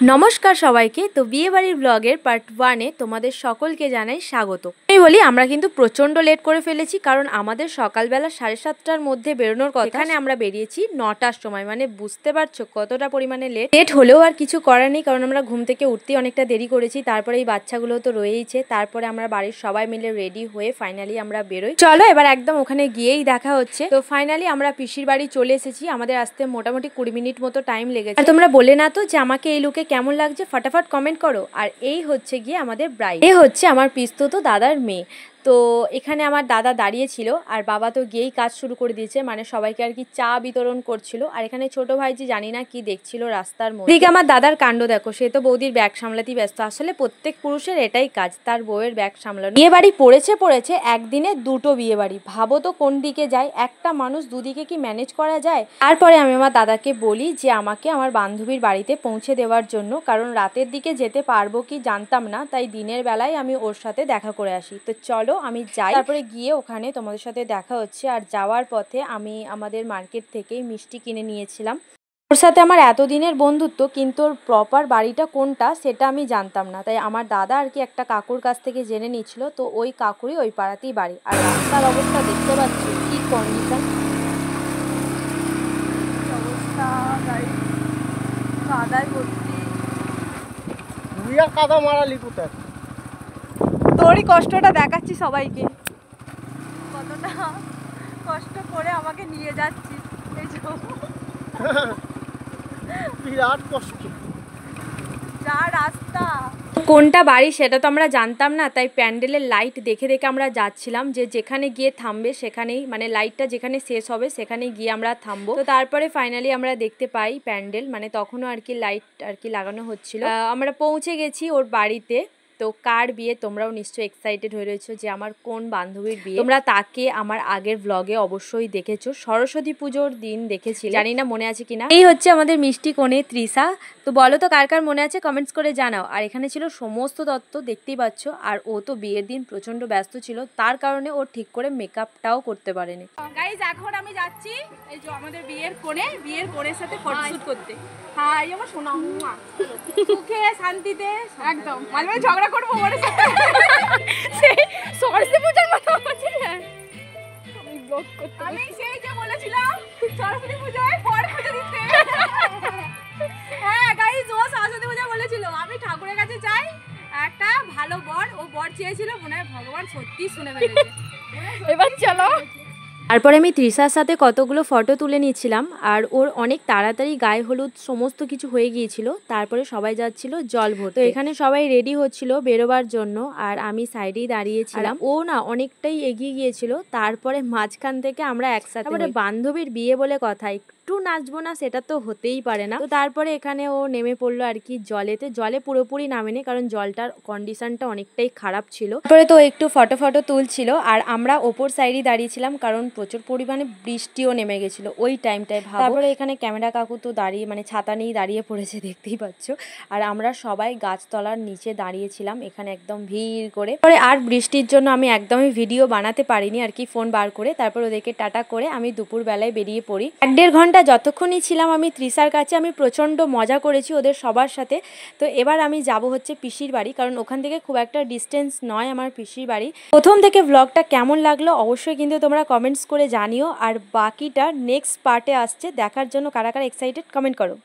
নমস্কার সবাইকে। তো বিয়ে বাড়ির ব্লগের পার্ট 1-এ তোমাদের সকলকে জানাই স্বাগত। আমি বলি আমরা কিন্তু প্রচণ্ড লেট করে ফেলেছি, কারণ আমাদের সকালবেলা 7:30টার মধ্যে বেরোনোর কথা। এখানে আমরা বেরিয়েছি 9টার সময়, মানে বুঝতে পারছো কতটা পরিমাণে লেট হলেও আর কিছু করার নেই, কারণ আমরা ঘুম থেকে উঠতেই অনেকটা দেরি করেছি। তারপরে এই বাচ্চাগুলো তো রয়েইছে, তারপরে আমরা বাড়ির সবাই মিলে রেডি হয়ে ফাইনালি আমরা বেরোই। চলো এবার একদম ওখানে গিয়েই দেখা হচ্ছে। তো ফাইনালি আমরা পিসির বাড়ি চলে এসেছি। আমাদের আসতে মোটামুটি 20 মিনিট মতো টাইম লেগেছে। আর তোমরা বলে না তো যে আমাকে এই লুকে কেমন লাগছে, ফটাফট কমেন্ট করো। আর এই হচ্ছে গিয়ে আমাদের ব্রাইড, এ হচ্ছে আমার পিসতুতো দাদার মেয়ে। তো এখানে আমার দাদা দাঁড়িয়ে ছিল, আর বাবা তো গিয়েই কাজ শুরু করে দিয়েছে, মানে সবাইকে আর কি চা বিতরণ করছিল। আর এখানে ছোট ভাইজি জানি না কি দেখছিল রাস্তার মধ্যে। এদিকে আমার দাদার কাণ্ড দেখো, সে তো বৌদির ব্যাগ সামলাতেই ব্যস্ত। আসলে প্রত্যেক পুরুষের এটাই কাজ, তার বউয়ের ব্যাগ সামলানো। বিয়ে বাড়ি পড়েছে একদিনে 2টো বিয়ে বাড়ি, ভাবো তো কোন দিকে যায় একটা মানুষ, দুদিকে কি ম্যানেজ করা যায়। তারপরে আমি আমার দাদাকে বলি যে আমাকে আমার বান্ধবীর বাড়িতে পৌঁছে দেওয়ার জন্য, কারণ রাতের দিকে যেতে পারবো কি জানতাম না, তাই দিনের বেলায় আমি ওর সাথে দেখা করে আসি। তো চলো আমি যাই, তারপরে গিয়ে ওখানে তোমাদের সাথে দেখা হচ্ছে। আর যাওয়ার পথে আমি আমাদের মার্কেট থেকেই মিষ্টি কিনে নিয়েছিলাম। ওর সাথে আমার এতদিনের বন্ধুত্ব, কিন্তু ওর প্রপার বাড়িটা কোনটা সেটা আমি জানতাম না, তাই আমার দাদা আর কি একটা কাকুর কাছ থেকে জেনে নিচ্ছিল। তো ওই কাকুরই ওই পাড়াতেই বাড়ি। আর রাস্তার অবস্থা দেখতে পাচ্ছ কি কন্ডিশন, কাদায় ভর্তি। কাদা মারালি কোথায়? তোরই কষ্টটা দেখাচ্ছি সবাইকে, কতটা কষ্ট করে আমাকে নিয়ে যাচ্ছিস। এই যে বিরাট কষ্ট, যা রাস্তা। কোনটা বাড়ি সেটা তো আমরা জানতাম না, তাই প্যান্ডেলের লাইট দেখে দেখে আমরা যাচ্ছিলাম, যে যেখানে গিয়ে থামবে সেখানেই, মানে লাইটটা যেখানে শেষ হবে সেখানে গিয়ে আমরা থামবো। তো তারপরে ফাইনালি আমরা দেখতে পাই প্যান্ডেল, মানে তখনও আর কি লাইট আর কি লাগানো হচ্ছিল। আমরা পৌঁছে গেছি ওর বাড়িতে। তো কার বিয়ে তোমরাও নিশ্চয়ই এক্সাইটেড হয়ে রয়েছো যে আমার কোন বান্ধবীর বিয়ে। তোমরা তাকে আমার আগের ব্লগে অবশ্যই দেখেছো, সরস্বতী পুজোর দিন দেখেছি, জানি না মনে আছে কিনা। এই হচ্ছে আমাদের মিষ্টি কোণে তৃষা। তো বলো তো কার কার মনে আছে, কমেন্টস করে জানাও। আর এখানে ছিল সমস্ত তত্ত্ব, দেখতেই পাচ্ছ। আর ও তো বিয়ের দিন প্রচন্ড ব্যস্ত ছিল, তার কারণে ও ঠিক করে মেকআপটাও করতে পারেনি। গাইজ এখন আমি যাচ্ছি এই যে আমাদের বিয়ের কোণে, বিয়ের কোণের সাথে ফটোশুট করতে। হাই আমার সোনা, সুখে শান্তিতে একদম। মাঝে মাঝে ঝগড়া করবো ওর সাথে, সেই সরস্বতী পূজার কথা বলছি। আমি সেই যে বলেছিলাম সরস্বতী পূজায় বর খুঁজে দিতে। হ্যাঁ গাইস, ও সরস্বতী পূজা বলেছিল আমি ঠাকুরের কাছে চাই একটা ভালো বর। ও বর চেয়েছিল, মনে হয় ভগবান সত্যি শুনে ফেলেছে। এবার চলো। তারপরে আমি তৃষার সাথে কতগুলো ফটো তুলে নিচ্ছিলাম, আর ওর অনেক তাড়াতাড়ি গায়ে হলুদ সমস্ত কিছু হয়ে গিয়েছিল। তারপরে সবাই যাচ্ছিল জল ভরতে। তো এখানে সবাই রেডি হচ্ছিল বেরোবার জন্য, আর আমি সাইডেই দাঁড়িয়েছিলাম। ও না অনেকটাই এগিয়ে গিয়েছিল, তারপরে মাঝখান থেকে আমরা একসাথে। তারপরে বান্ধবীর বিয়ে বলে কথা, একটু নাচবো না সেটা তো হতেই পারে না। তো তারপরে এখানে ও নেমে পড়লো আর কি জলেতে। জলে পুরোপুরি নামেনি, কারণ জলটার কন্ডিশনটা অনেকটাই খারাপ ছিল। তারপরে তো একটু ফটো তুলছিল, আর আমরা ওপর সাইডেই দাঁড়িয়েছিলাম, কারণ প্রচুর পরিমাণে বৃষ্টিও নেমে গেছিল ওই টাইমটায়। তারপরে এখানে ক্যামেরা কাকু তো দাঁড়িয়ে, মানে ছাতা নিয়ে দাঁড়িয়ে পড়েছে, দেখতেই পাচ্ছ। আর আমরা সবাই গাছতলার নিচে দাঁড়িয়েছিলাম এখানে একদম ভিড় করে। পরে আর বৃষ্টির জন্য আমি একদমই ভিডিও বানাতে পারিনি আর কি ফোন বার করে। তারপর ওদেরকে টাটা করে আমি দুপুর বেলায় বেরিয়ে পড়ি। 1-1.5 ঘন্টা যতক্ষণই ছিলাম আমি তৃষার কাছে, আমি প্রচণ্ড মজা করেছি ওদের সবার সাথে। তো এবার আমি যাব হচ্ছে পিসির বাড়ি, কারণ ওখান থেকে খুব একটা ডিস্টেন্স নয় আমার পিসির বাড়ি। প্রথম থেকে ব্লগটা কেমন লাগলো অবশ্যই কিন্তু তোমরা কমেন্টস করে জানিও। আর বাকিটা নেক্সট পার্টে আসছে, দেখার জন্য কারা কারা এক্সাইটেড কমেন্ট করো।